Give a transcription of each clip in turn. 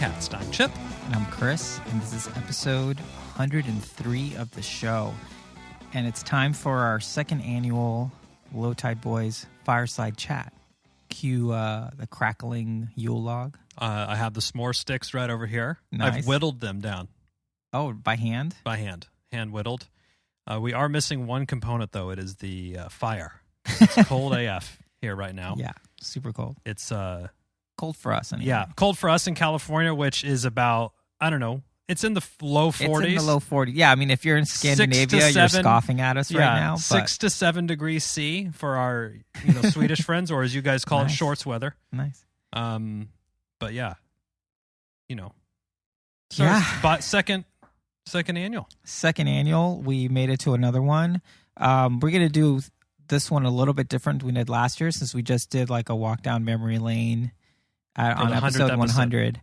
podcast. I'm Chip. And I'm Chris, and this is episode 103 of the show. And it's time for our second annual Low Tide Boyz Fireside Chat. Cue the crackling Yule log. I have the s'more sticks right over here. Nice. I've whittled them down. Oh, by hand? By hand. Hand whittled. We are missing one component, though. It is the fire. It's cold AF here right now. Yeah, super cold. It's cold for us. Anyway. Yeah, cold for us in California, which is about, I don't know, it's in the low 40s. It's in the low 40s. Yeah, I mean, if you're in Scandinavia, you're scoffing at us right now. 6 to 7 degrees C for our Swedish friends, or as you guys call it, shorts weather. Nice. But yeah, So yeah. Second annual. Second annual. We made it to another one. We're going to do this one a little bit different than we did last year, since we just did like a walk down memory lane on episode 100.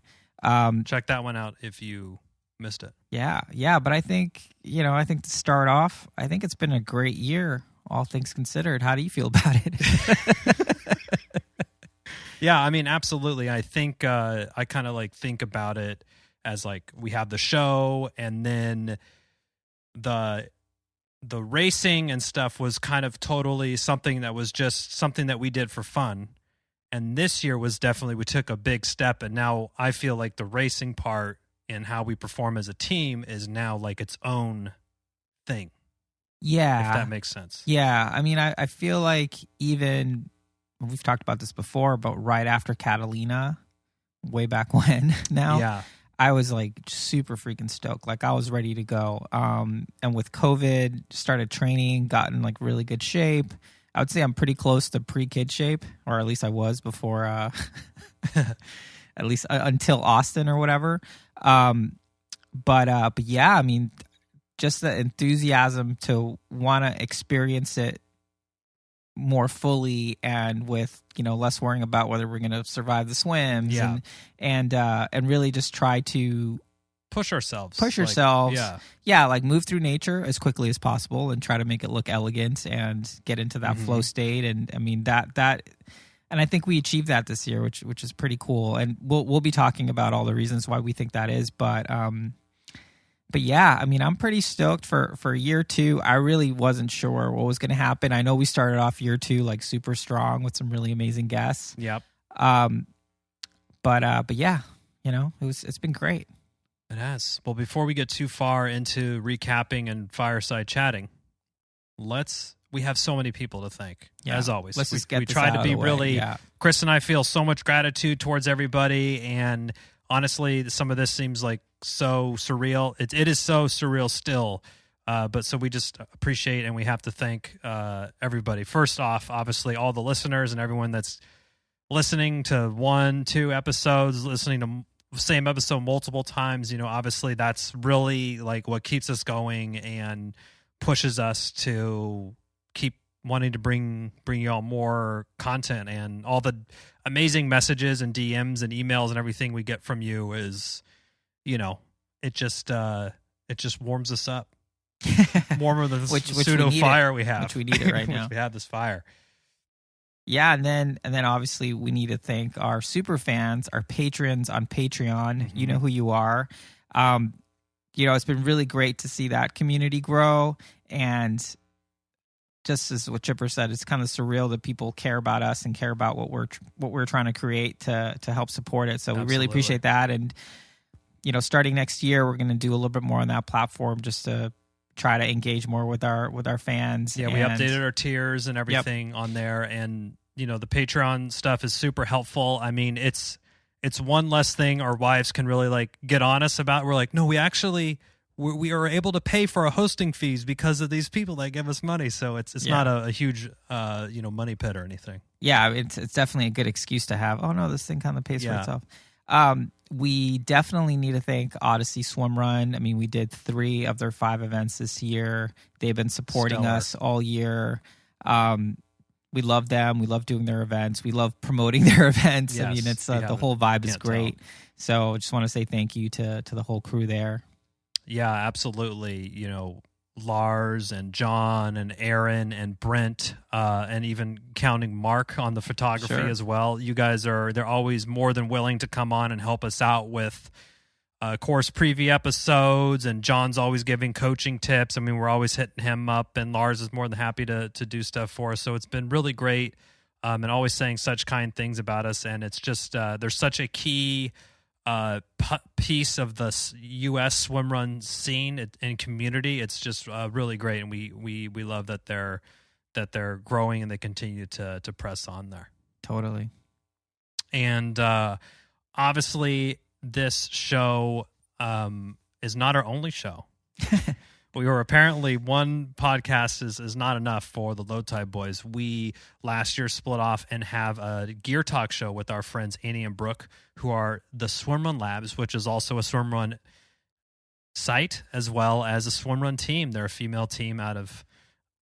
Check that one out if you missed it. Yeah. But I think, to start off, I think it's been a great year, all things considered. How do you feel about it? Yeah, I mean, absolutely. I think I kind of think about it as we have the show, and then the racing and stuff was kind of totally something that was just something that we did for fun. And this year was definitely, we took a big step, and now I feel like the racing part and how we perform as a team is now its own thing. Yeah. If that makes sense. Yeah. I mean, I feel like even, we've talked about this before, but right after Catalina, way back when now, yeah. I was super freaking stoked. I was ready to go. And with COVID, started training, got in really good shape. I would say I'm pretty close to pre-kid shape, or at least I was before, at least until Austin or whatever. But yeah, I mean, just the enthusiasm to want to experience it more fully, and with less worrying about whether we're going to survive the swims, and really just try to push ourselves, move through nature as quickly as possible and try to make it look elegant and get into that flow state. And I mean that and I think we achieved that this year, which is pretty cool, and we'll be talking about all the reasons why we think that is. But yeah, I mean, I'm pretty stoked for year two. I really wasn't sure what was going to happen. I know we started off year two super strong with some really amazing guests. Yep. But yeah, it's been great. It has. Well, before we get too far into recapping and fireside chatting, we have so many people to thank, as always. Let's just get we this try out to of be the way. really. Yeah. Chris and I feel so much gratitude towards everybody, and honestly, some of this seems so surreal. It is so surreal still, but so we just appreciate, and we have to thank everybody. First off, obviously, all the listeners and everyone that's listening to 1, 2 episodes, listening to the same episode multiple times. Obviously, that's really what keeps us going and pushes us to keep wanting to bring you all more content, and all the amazing messages and DMs and emails and everything we get from you is, it just warms us up. Warmer than the pseudo fire we have. Which we need it right now. We have this fire. Yeah, and then obviously we need to thank our super fans, our patrons on Patreon. Mm-hmm. You know who you are. It's been really great to see that community grow, and just as what Chipper said, it's kind of surreal that people care about us and care about what we're trying to create to help support it. So we really appreciate that. And starting next year, we're going to do a little bit more on that platform just to try to engage more with our fans. Yeah, we updated our tiers and everything on there, and the Patreon stuff is super helpful. I mean, it's one less thing our wives can really get on us about. We're no, we actually. We are able to pay for our hosting fees because of these people that give us money. So it's not a huge, money pit or anything. Yeah, it's definitely a good excuse to have. Oh no, this thing kind of pays for itself. We definitely need to thank Odyssey Swimrun. I mean, we did 3 of their 5 events this year. They've been supporting us all year. We love them. We love doing their events. We love promoting their events. Yes, I mean, it's the whole vibe is great. So I just want to say thank you to the whole crew there. Yeah, absolutely. Lars and John and Aaron and Brent, and even counting Mark on the photography as well. You guys they're always more than willing to come on and help us out with course preview episodes, and John's always giving coaching tips. I mean, we're always hitting him up, and Lars is more than happy to do stuff for us. So it's been really great, and always saying such kind things about us. And it's just there's such a key piece of the U.S. swimrun scene and community. It's just really great, and we love that they're growing and they continue to press on there. Totally. And obviously, this show is not our only show. We were apparently one podcast is not enough for the Low Tide Boys. We last year split off and have a gear talk show with our friends Annie and Brooke, who are the Swimrun Labs, which is also a swimrun site as well as a swimrun team. They're a female team out of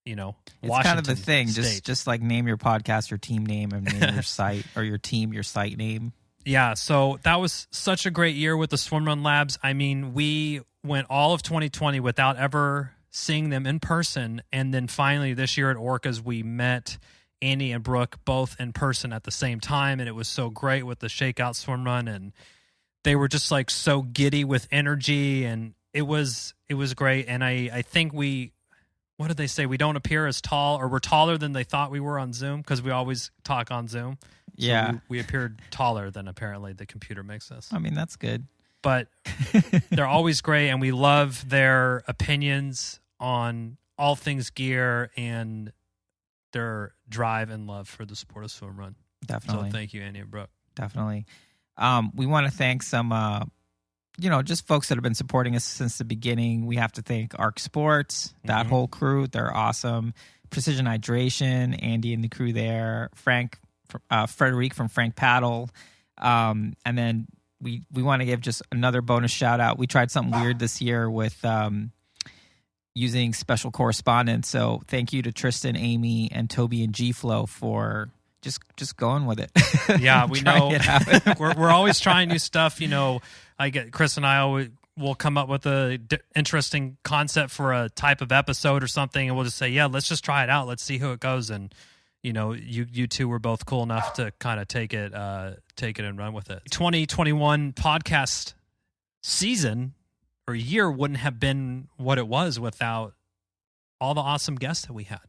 it's Washington kind of the thing. State. Just like name your podcast your team name and name your site, or your team your site name. Yeah, so that was such a great year with the Swimrun Labs. I mean, we went all of 2020 without ever seeing them in person, and then finally this year at Orcas, we met Andy and Brooke both in person at the same time, and it was so great with the Shakeout Swimrun, and they were just like so giddy with energy, and it was great. And I think what did they say? We don't appear as tall, or we're taller than they thought we were on Zoom, because we always talk on Zoom. So yeah, we appeared taller than apparently the computer makes us. I mean, that's good. But they're always great, and we love their opinions on all things gear and their drive and love for the sport of swimrun. Definitely. So thank you, Andy and Brooke. Definitely. We want to thank some, just folks that have been supporting us since the beginning. We have to thank Arc Sports, that whole crew. They're awesome. Precision Hydration, Andy and the crew there. Frederic from Frank Paddle. And then we want to give just another bonus shout out. We tried something weird this year with using special correspondence. So thank you to Tristan, Amy, and Toby and G-Flow for just going with it. Yeah, we know. We're always trying new stuff. Chris and I will come up with a interesting concept for a type of episode or something, and we'll just say, yeah, let's just try it out. Let's see how it goes. And you two were both cool enough to kind of take it and run with it. 2021 podcast season or year wouldn't have been what it was without all the awesome guests that we had.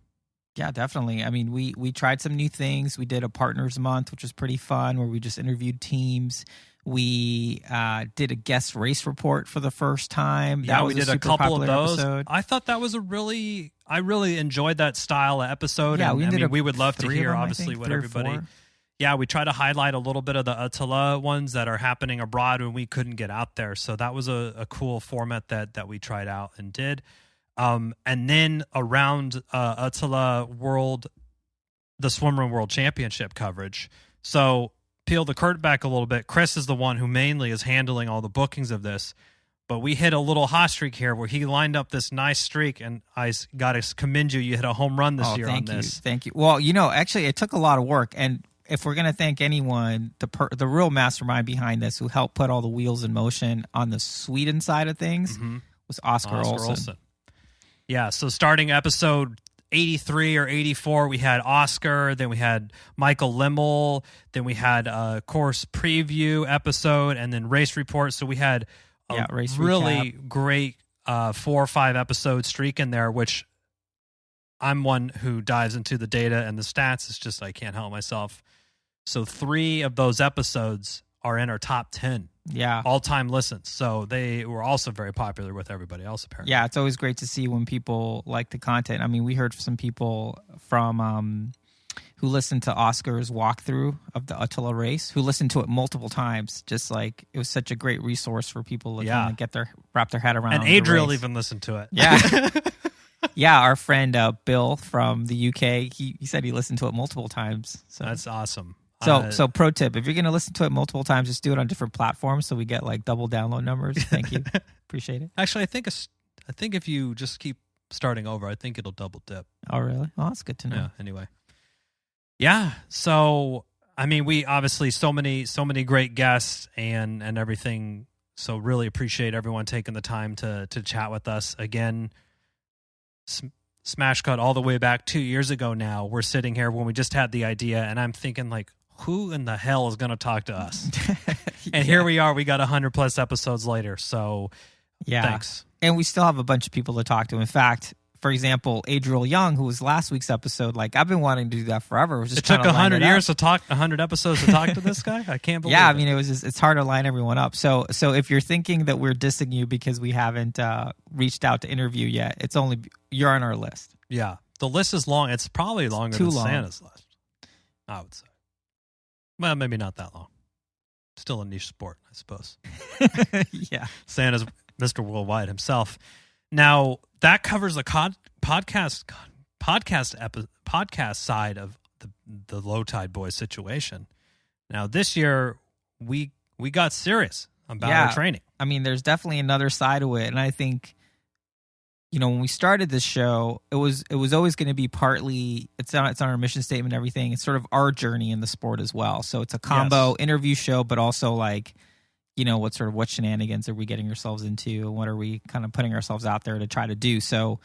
Yeah, definitely. I mean, we tried some new things. We did a partners month, which was pretty fun, where we just interviewed teams. We did a guest race report for the first time. Yeah, we did a couple of those. Episode. I thought that was I really enjoyed that style of episode. Yeah, we would love to hear, them, obviously, what everybody. 4. Yeah, we try to highlight a little bit of the Attila ones that are happening abroad when we couldn't get out there. So that was a cool format that we tried out and did. And then around Attila the Swimrun World Championship coverage. So peel the curtain back a little bit. Chris is the one who mainly is handling all the bookings of this. But we hit a little hot streak here where he lined up this nice streak, and I got to commend you. You hit a home run this year on this. Thank you. Well, actually, it took a lot of work. And if we're going to thank anyone, the real mastermind behind this who helped put all the wheels in motion on the Sweden side of things was Oscar Olsen. Yeah, so starting episode 83 or 84, we had Oscar, then we had Michael Limmel, then we had a course preview episode, and then race report. So we had a really great 4 or 5 episode streak in there, which I'm one who dives into the data and the stats. It's just I can't help myself. So 3 of those episodes are in our top 10 all-time listens. So they were also very popular with everybody else, apparently. Yeah, it's always great to see when people like the content. I mean, we heard some people from who listened to Oscar's walkthrough of the Attila race, who listened to it multiple times. Just like it was such a great resource for people to kind of wrap their head around. And Adriel even listened to it. Yeah. Yeah, our friend Bill from the UK, he said he listened to it multiple times. So that's awesome. So pro tip, if you're going to listen to it multiple times, just do it on different platforms so we get like double download numbers. Thank you. Appreciate it. Actually, I think if you just keep starting over, I think it'll double dip. Oh, really? Oh, that's good to know. Yeah, anyway. Yeah, so I mean, we obviously so many great guests and everything. So really appreciate everyone taking the time to chat with us. Again, smash cut all the way back 2 years ago now. We're sitting here when we just had the idea, and I'm thinking, like, who in the hell is going to talk to us? And here we are. We got 100+ episodes later. So thanks. And we still have a bunch of people to talk to. In fact, for example, Adriel Young, who was last week's episode, like, I've been wanting to do that forever. It took 100 years to talk, 100 episodes to talk to this guy. I can't believe it. Yeah, I mean, it's hard to line everyone up. So if you're thinking that we're dissing you because we haven't reached out to interview yet, it's only you're on our list. Yeah, the list is long. It's probably longer than Santa's list, I would say. Well, maybe not that long. Still a niche sport, I suppose. Yeah, Santa's Mr. Worldwide himself. Now, that covers the podcast side of the Low Tide Boys situation. Now, this year, we got serious about our training. I mean, there's definitely another side to it. And I think, when we started this show, it was always going to be partly, it's on our mission statement and everything. It's sort of our journey in the sport as well. So it's a combo interview show, but also like, what shenanigans are we getting ourselves into? What are we kind of putting ourselves out there to try to do? So,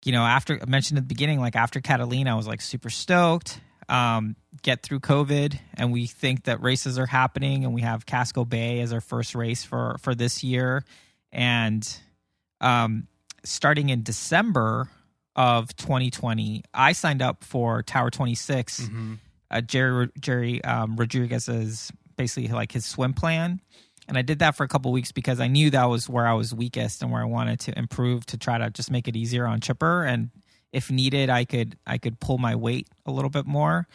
after I mentioned at the beginning, like after Catalina, I was like super stoked, get through COVID, and we think that races are happening, and we have Casco Bay as our first race for this year. And starting in December of 2020, I signed up for Tower 26, Jerry Rodriguez's basically like his swim plan. And I did that for a couple of weeks because I knew that was where I was weakest and where I wanted to improve to try to just make it easier on Chipper. And if needed, I could pull my weight a little bit more.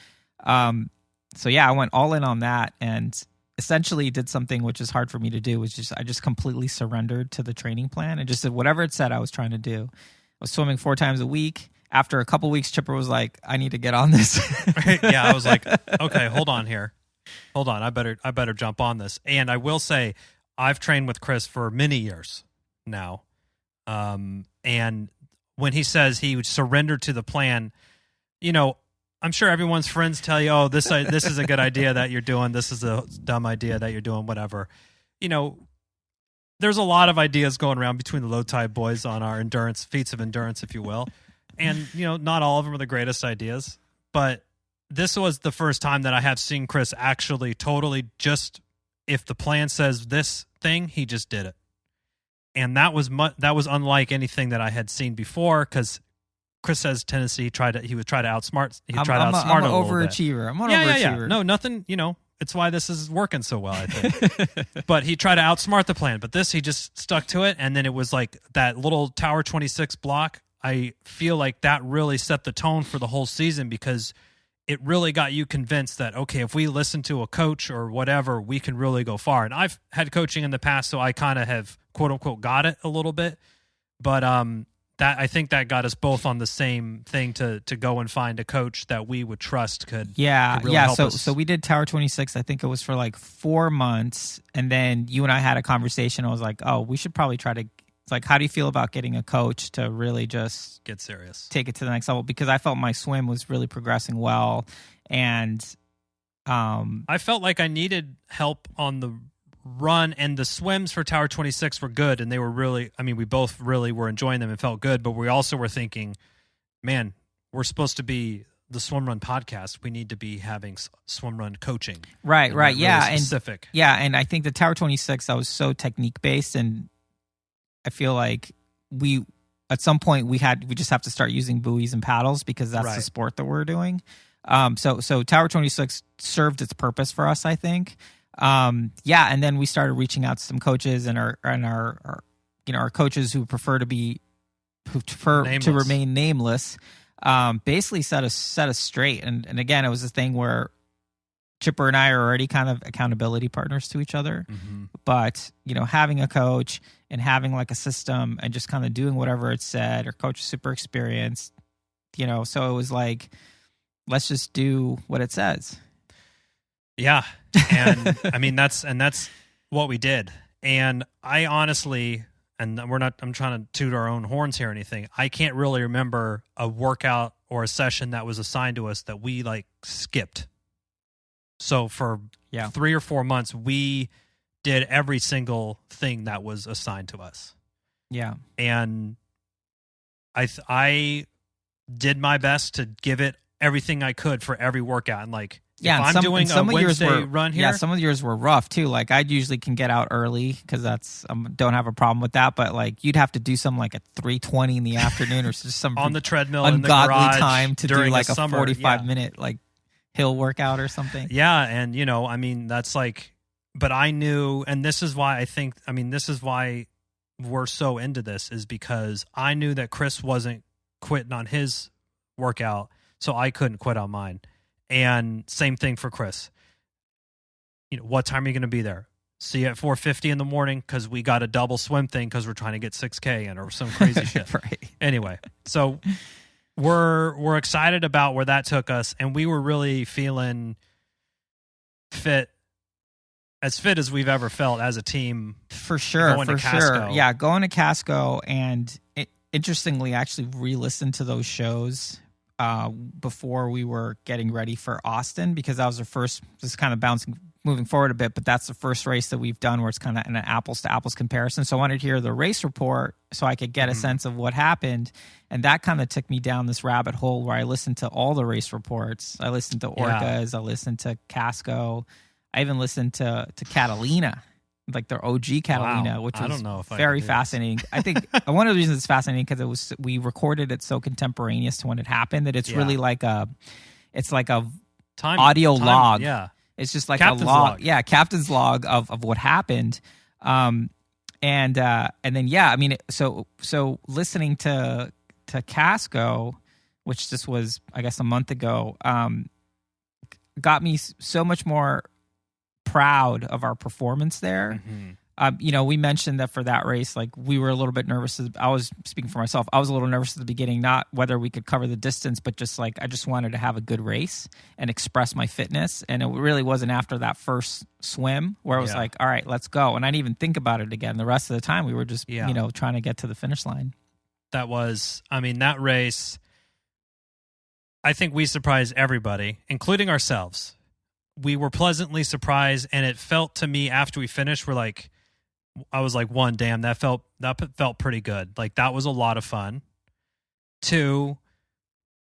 So I went all in on that and essentially did something which is hard for me to do, which is I just completely surrendered to the training plan and just did whatever it said I was trying to do. I was swimming 4 times a week. After a couple of weeks, Chipper was like, I need to get on this. Yeah, I was like, okay, hold on here. Hold on, I better jump on this. And I will say, I've trained with Chris for many years now. And when he says he surrendered to the plan, I'm sure everyone's friends tell you, oh, this is a good idea that you're doing. This is a dumb idea that you're doing, whatever. There's a lot of ideas going around between the Low Tide Boys on our feats of endurance, if you will. And, not all of them are the greatest ideas, but this was the first time that I have seen Chris actually totally just, if the plan says this thing, he just did it. And that was unlike anything that I had seen before, because Chris has tendency he would try to outsmart. He tried to outsmart I'm an a little overachiever. bit. I'm an overachiever. Yeah. No, nothing. It's why this is working so well, I think. But he tried to outsmart the plan. But this, he just stuck to it, and then it was like that little Tower 26 block. I feel like that really set the tone for the whole season, because it really got you convinced that, okay, if we listen to a coach or whatever, we can really go far. And I've had coaching in the past, so I kind of have, quote unquote, got it a little bit. But I think that got us both on the same thing to go and find a coach that we would trust could really help us. So we did Tower 26. I think it was for like 4 months, and then you and I had a conversation. I was like, oh, we should probably try to. It's like, how do you feel about getting a coach to really just get serious, take it to the next level? Because I felt my swim was really progressing well, and I felt like I needed help on the run, and the swims for Tower 26 were good, and they were really, we both really were enjoying them and felt good, but we also were thinking, man, we're supposed to be the Swimrun podcast. We need to be having Swimrun coaching. Right, really specific. And and I think the Tower 26, I was so technique based, and I feel like at some point we just have to start using buoys and paddles, because that's the sport that we're doing. So Tower 26 served its purpose for us, I think. And then we started reaching out to some coaches, and our coaches who prefer to remain nameless, basically set us straight. And again, it was a thing where Chipper and I are already kind of accountability partners to each other, but having a coach and having like a system and just kind of doing whatever it said, our coach is super experienced, so it was like, let's just do what it says. Yeah. And that's what we did. And I honestly, and I'm trying to toot our own horns here or anything, I can't really remember a workout or a session that was assigned to us that we like skipped. So for 3 or 4 months, we did every single thing that was assigned to us. Yeah. And I did my best to give it everything I could for every workout. And like, yeah, if I'm doing a Wednesday run here. Yeah, some of the years were rough too. Like I usually can get out early because that's don't have a problem with that. But like you'd have to do something like at 3:20 in the afternoon or just some on the treadmill ungodly in the garage time to do like a summer, 45-minute like hill workout or something. Yeah, and I mean that's like, but I knew, and this is why this is why we're so into this, is because I knew that Chris wasn't quitting on his workout, so I couldn't quit on mine. And same thing for Chris. What time are you going to be there? See you at 4:50 in the morning because we got a double swim thing because we're trying to get 6K in or some crazy shit. Right. Anyway, so we're excited about where that took us, and we were really feeling fit as we've ever felt as a team. For sure, going for to Casco. sure. Yeah, going to Casco, and interestingly, I actually re-listened to those shows before we were getting ready for Austin, because that was the first, just kind of moving forward a bit, but that's the first race that we've done where it's kind of an apples to apples comparison. So I wanted to hear the race report so I could get a sense of what happened. And that kind of took me down this rabbit hole where I listened to all the race reports. I listened to Orcas, I listened to Casco. I even listened to Catalina, like their OG Catalina, which was very fascinating. I think one of the reasons it's fascinating because we recorded it so contemporaneous to when it happened that it's really like a audio log. Yeah, it's just like captain's a log. log. Yeah, captain's log of what happened. And then I mean, so listening to Casco, which this was I guess a month ago, got me so much more proud of our performance there. We mentioned that for that race, like we were a little bit nervous. I was speaking for myself. I was a little nervous at the beginning, not whether we could cover the distance, but just like I just wanted to have a good race and express my fitness. And it really wasn't after that first swim where I was like, all right, let's go. And I didn't even think about it again. The rest of the time we were just, trying to get to the finish line. That race, I think we surprised everybody, including ourselves. We were pleasantly surprised, and it felt to me after we finished, I was like, one, damn, that felt pretty good. Like that was a lot of fun. Two,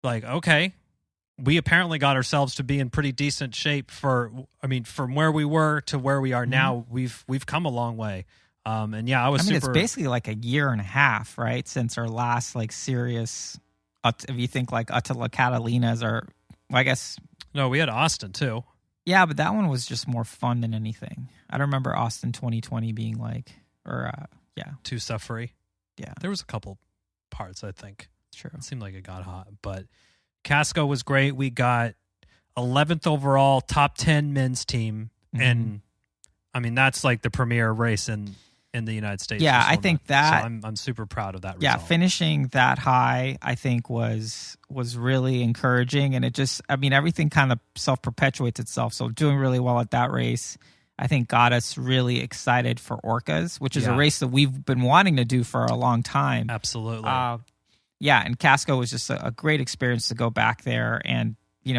like, okay, we apparently got ourselves to be in pretty decent shape from where we were to where we are now. We've come a long way. It's basically like a year and a half, right, since our last like serious. If you think like Attila Catalina's, I guess. No, we had Austin too. Yeah, but that one was just more fun than anything. I don't remember Austin 2020 being like, too suffery. Yeah. There was a couple parts, I think. True. It seemed like it got hot, but Casco was great. We got 11th overall, top 10 men's team. And I mean, that's like the premier race in the United States. Yeah, I think that. So I'm super proud of that result. Yeah, finishing that high, I think was really encouraging, and it just, I mean, everything kind of self-perpetuates itself. So doing really well at that race, I think got us really excited for Orcas, which is a race that we've been wanting to do for a long time. Absolutely. And Casco was just a great experience to go back there, and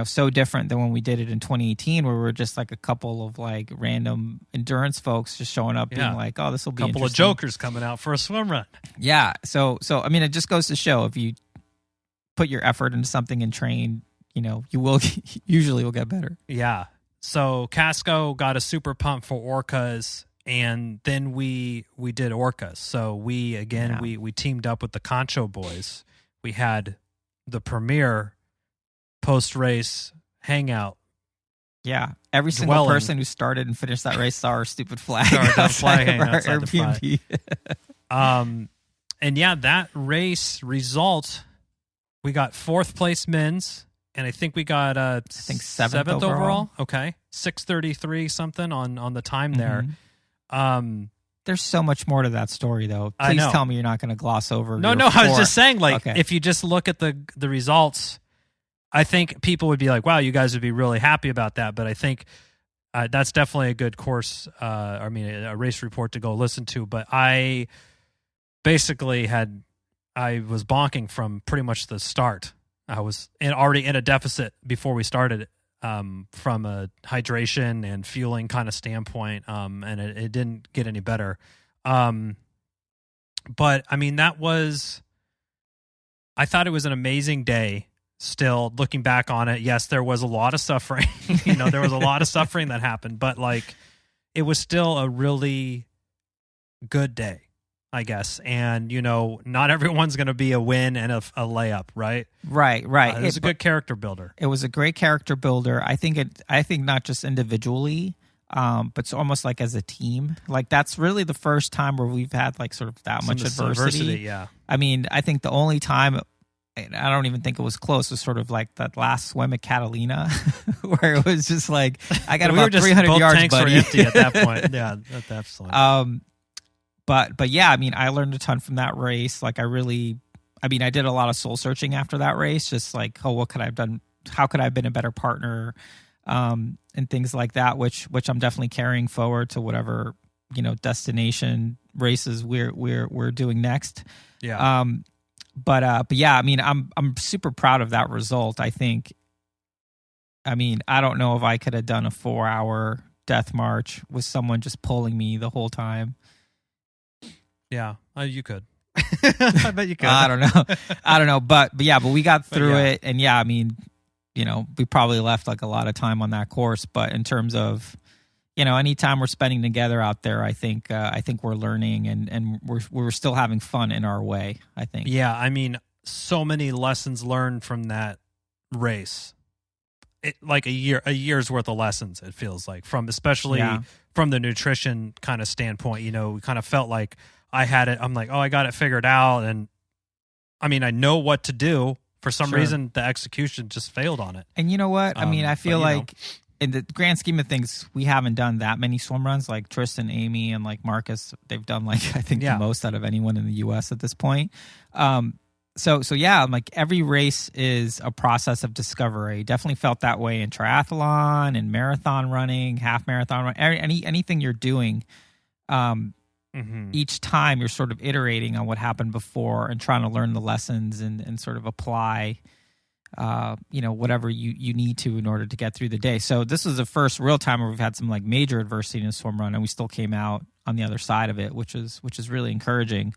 so different than when we did it in 2018, where we were just like a couple of like random endurance folks just showing up being like, oh, this will be interesting. A couple of jokers coming out for a swim run. Yeah. So I mean, it just goes to show if you put your effort into something and train, you usually will get better. Yeah. So Casco got a super pump for Orcas, and then we did Orcas. So we teamed up with the Concho Boys. We had the premier post-race hangout. Yeah, every single person who started and finished that race saw our stupid flag. Flag hanging outside the front. And that race result, we got 4th place men's, and I think we got 7th overall. Okay, 6:33 something on the time there. There's so much more to that story, though. Please tell me you're not going to gloss over. No, I was just saying, like, if you just look at the results, I think people would be like, wow, you guys would be really happy about that. But I think that's definitely a good course, a race report to go listen to. But I basically I was bonking from pretty much the start. I was already in a deficit before we started from a hydration and fueling kind of standpoint, and it didn't get any better. But, I mean, that was... I thought it was an amazing day. Still looking back on it, yes, there was a lot of suffering. There was a lot of suffering that happened, but like it was still a really good day, I guess. And not everyone's going to be a win and a layup, right? Right. It was a good character builder. It was a great character builder. I think not just individually, but it's almost like as a team. Like that's really the first time where we've had like sort of that much adversity. Yeah. I mean, I think the only time, I don't even think it was close, was sort of like that last swim at Catalina where it was just like, I got about 300 both yards, tanks buddy. were empty at that point. Yeah, at that point. But yeah, I mean, I learned a ton from that race. Like I did a lot of soul searching after that race, just like, what could I have done? How could I have been a better partner? And things like that, which I'm definitely carrying forward to whatever, destination races we're doing next. Yeah. But yeah, I mean, I'm super proud of that result. I think, I don't know if I could have done a 4-hour death march with someone just pulling me the whole time. Yeah, you could. I bet you could. I don't know. But we got through it. And yeah, I mean, we probably left like a lot of time on that course, but in terms of, any time we're spending together out there, I think we're learning and we're still having fun in our way, I think. Yeah, I mean, so many lessons learned from that race. Like a year's worth of lessons, it feels like, especially from the nutrition kind of standpoint. We kind of felt like I had it. I'm like, I got it figured out. And I mean, I know what to do. For some reason, the execution just failed on it. And you know what? I feel like in the grand scheme of things, we haven't done that many swim runs. Like Tristan, Amy, and like Marcus, they've done like, I think the most out of anyone in the U.S. at this point. So yeah, like every race is a process of discovery. Definitely felt that way in triathlon and marathon running, half marathon running, anything you're doing. Each time you're sort of iterating on what happened before and trying to learn the lessons and sort of apply, whatever you need to in order to get through the day. So this was the first real time where we've had some like major adversity in a swim run, and we still came out on the other side of it, which is really encouraging.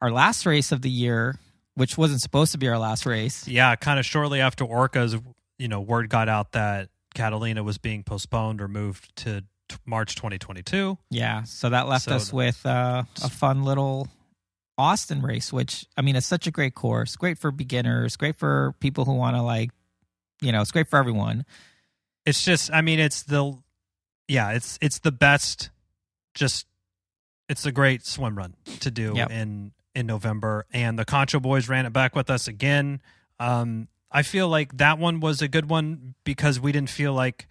Our last race of the year, which wasn't supposed to be our last race. Yeah, kind of shortly after Orcas, word got out that Catalina was being postponed or moved to March 2022. Yeah, so that left us with a fun little Austin race, which, I mean, it's such a great course. Great for beginners, great for people who want to it's great for everyone. It's just, I mean, it's the best, it's a great swim run to do in November. And the Concho boys ran it back with us again. I feel like that one was a good one because we didn't feel like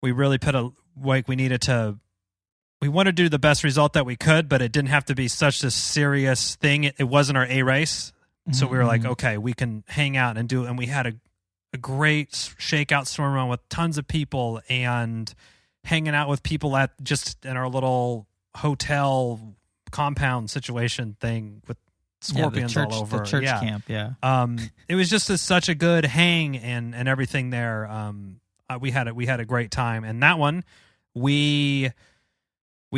we really we wanted to do the best result that we could, but it didn't have to be such a serious thing. It wasn't our A race. So we were like, okay, we can hang out and do it. And we had a great shakeout swim run with tons of people and hanging out with people just in our little hotel compound situation thing with scorpions all over. The church camp, it was just such a good hang and everything there. We had a great time. And that one, we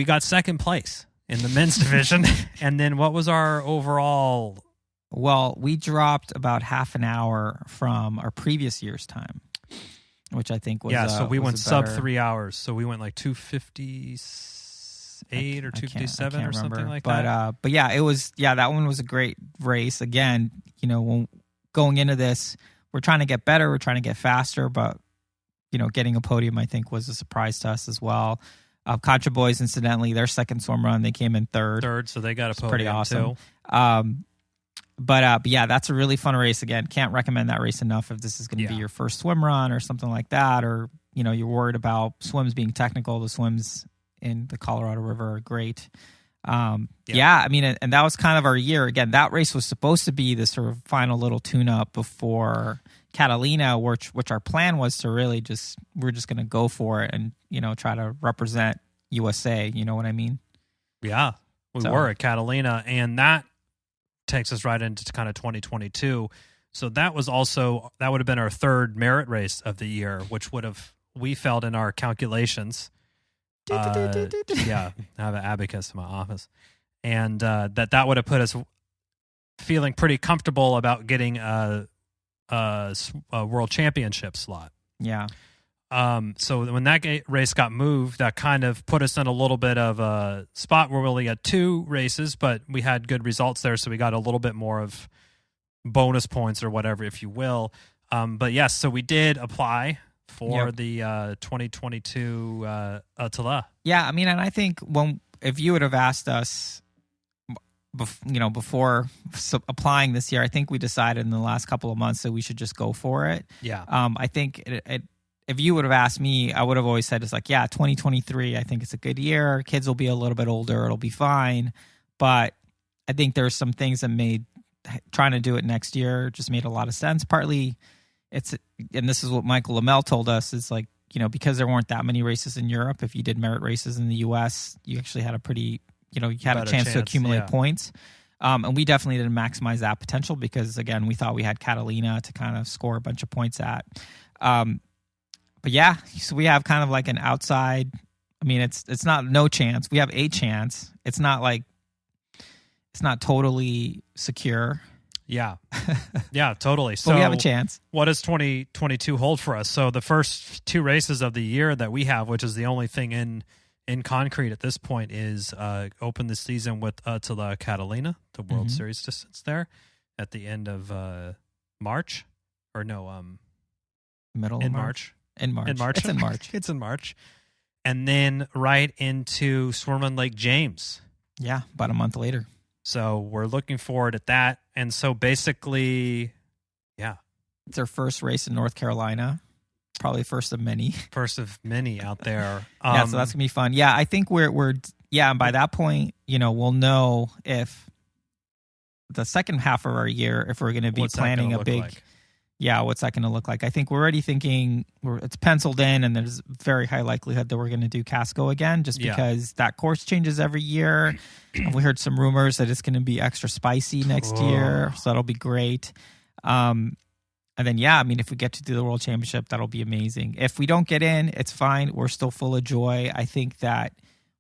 got second place in the men's division. And then what was our overall? Well, we dropped about half an hour from our previous year's time, which I think was so we went sub better... 3 hours. So we went like 2:58 or 2:57 or something like that. But yeah, it was that one was a great race. Again, when going into this, we're trying to get better, we're trying to get faster, but getting a podium I think was a surprise to us as well. Contra boys, incidentally, their second swim run, they came in third, so they got a podium. Pretty awesome. Too. But yeah, that's a really fun race. Again, can't recommend that race enough if this is going to be your first swim run or something like that, or you're worried about swims being technical. The swims in the Colorado River are great. I mean, and that was kind of our year. Again, that race was supposed to be the sort of final little tune-up before Catalina, which our plan was to really we're just going to go for it and try to represent USA. You know what I mean? Yeah, we were at Catalina, and that takes us right into kind of 2022. So that would have been our third merit race of the year, which we felt in our calculations. I have an abacus in my office, and that would have put us feeling pretty comfortable about getting a world championship slot. Yeah. So when that race got moved, that kind of put us in a little bit of a spot where we only got 2 races, but we had good results there, so we got a little bit more of bonus points or whatever, if you will. But yes, so we did apply for the 2022 Atala. Yeah, I mean, and I think if you would have asked us, before applying this year, I think we decided in the last couple of months that we should just go for it. Yeah. I think if you would have asked me, I would have always said, it's like, 2023, I think it's a good year. Kids will be a little bit older. It'll be fine. But I think there's some things that made trying to do it next year just made a lot of sense. Partly and this is what Michael Lamel told us, is like, because there weren't that many races in Europe, if you did merit races in the US, you actually had a pretty, you had a chance to accumulate points. And we definitely didn't maximize that potential because, again, we thought we had Catalina to kind of score a bunch of points at. But yeah, so we have kind of like an outside. I mean, it's not no chance. We have a chance. It's not like it's not totally secure. Yeah, yeah, totally. So but we have a chance. What does 2022 hold for us? So the first 2 races of the year that we have, which is the only thing in concrete at this point, is open the season with Atala Catalina, the World Series distance there, at the end of March, or no, middle in of March. In March. It's in March. It's in March. And then right into Swimrun Lake James. Yeah, about a month later. So we're looking forward at that. And so basically, yeah. It's our first race in North Carolina. Probably first of many. First of many out there. Yeah, so that's going to be fun. Yeah, I think we're and by that point, we'll know if the second half of our year, if we're going to be planning a big... Like? Yeah, what's that going to look like? I think we're already thinking it's penciled in, and there's very high likelihood that we're going to do Casco again, just because that course changes every year. We heard some rumors that it's going to be extra spicy next year, so that'll be great. And then, I mean, if we get to do the World Championship, that'll be amazing. If we don't get in, it's fine. We're still full of joy. I think that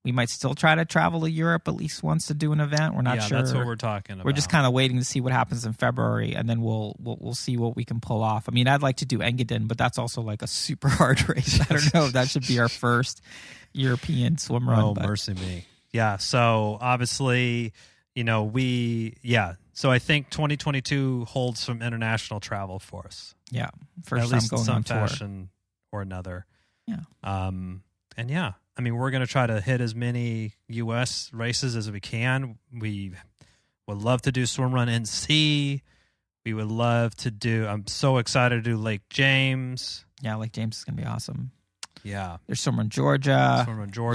we might still try to travel to Europe at least once to do an event. We're not sure. Yeah, that's what we're talking about. We're just kind of waiting to see what happens in February, and then we'll see what we can pull off. I mean, I'd like to do Engadin, but that's also like a super hard race. I don't know if that should be our first European swim run. Oh, mercy me. Yeah, so obviously, so I think 2022 holds some international travel for us. Yeah, first at time least going in some on tour. fashion or another. Yeah. And yeah, I mean, we're going to try to hit as many U.S. races as we can. We would love to do Swimrun NC. We would love to do, I'm so excited to do Lake James. Yeah, Lake James is going to be awesome. Yeah. There's Swimrun Georgia.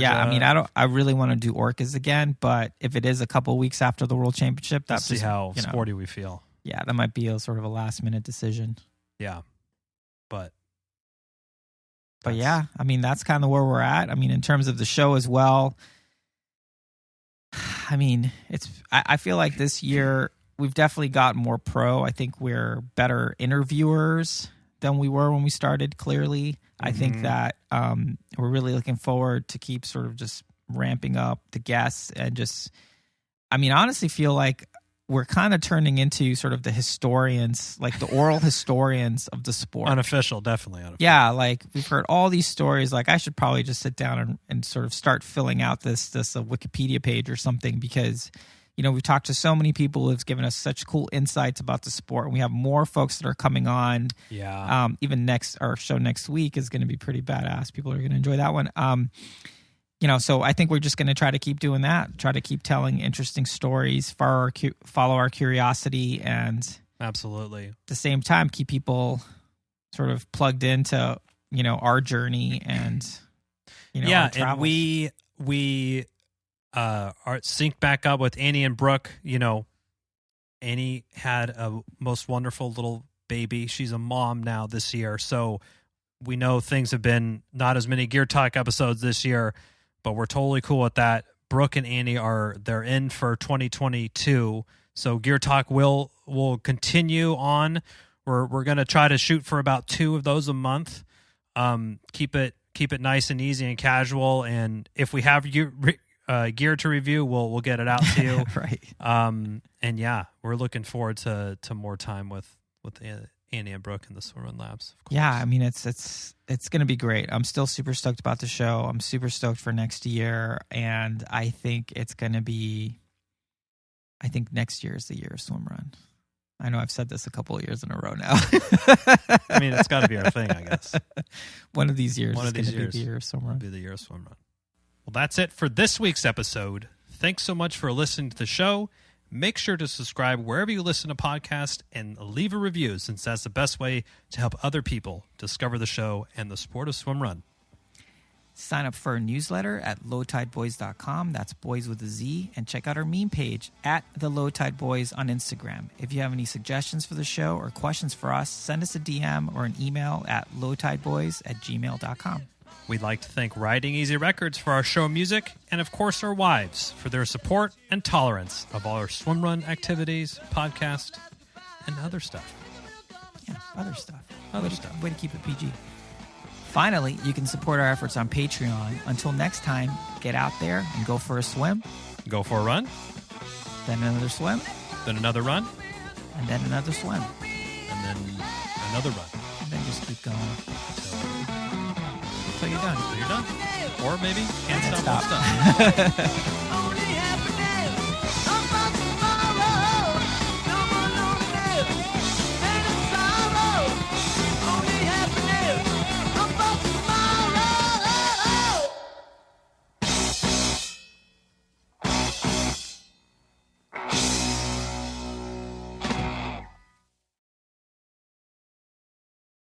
Yeah, I mean, I really want to do Orcas again, but if it is a couple of weeks after the World Championship, that's see how sporty we feel. Yeah, that might be a sort of a last minute decision. Yeah. But yeah, I mean, that's kind of where we're at. I mean, in terms of the show as well, I mean, I feel like this year we've definitely gotten more pro. I think we're better interviewers than we were when we started, clearly. I think that we're really looking forward to keep sort of just ramping up the guests and just, I mean, honestly feel like we're kind of turning into sort of the historians, like the oral historians of the sport. Unofficial, definitely unofficial. Yeah, like we've heard all these stories. Like I should probably just sit down and sort of start filling out this Wikipedia page or something, because we've talked to so many people who've given us such cool insights about the sport, and we have more folks that are coming on. Yeah. Even our show next week is going to be pretty badass. People are going to enjoy that one. So I think we're just going to try to keep doing that, try to keep telling interesting stories, follow our curiosity, and absolutely at the same time keep people sort of plugged into our journey and our travels. And we are synced back up with Annie and Brooke. Annie had a most wonderful little baby. She's a mom now this year, so we know things have been not as many Gear Talk episodes this year, but we're totally cool with that. Brooke and Annie they're in for 2022. So Gear Talk will continue on. We're going to try to shoot for about 2 of those a month. Keep it nice and easy and casual. And if we have gear to review, we'll get it out to you. Right. And yeah, we're looking forward to more time with Andy and Brooke in the Swimrun Labs. Of course. Yeah, I mean it's going to be great. I'm still super stoked about the show. I'm super stoked for next year, and I think it's going to be. I think next year is the year of Swimrun. I know I've said this a couple of years in a row now. I mean, it's got to be our thing, I guess. One of these years is going to be the year of Swimrun. Be the year of Swimrun. Well, that's it for this week's episode. Thanks so much for listening to the show. Make sure to subscribe wherever you listen to podcasts and leave a review, since that's the best way to help other people discover the show and the sport of swimrun. Sign up for our newsletter at lowtideboys.com. That's boys with a Z. And check out our meme page at the Low Tide Boys on Instagram. If you have any suggestions for the show or questions for us, send us a DM or an email at lowtideboys@gmail.com. We'd like to thank Riding Easy Records for our show music, and of course our wives for their support and tolerance of all our swimrun activities, podcast, and other stuff. Yeah, other stuff. Way to keep it PG. Finally, you can support our efforts on Patreon. Until next time, get out there and go for a swim. Go for a run. Then another swim. Then another run. And then another swim. And then another run. And then just keep going. Until you're done. Or maybe can't stop.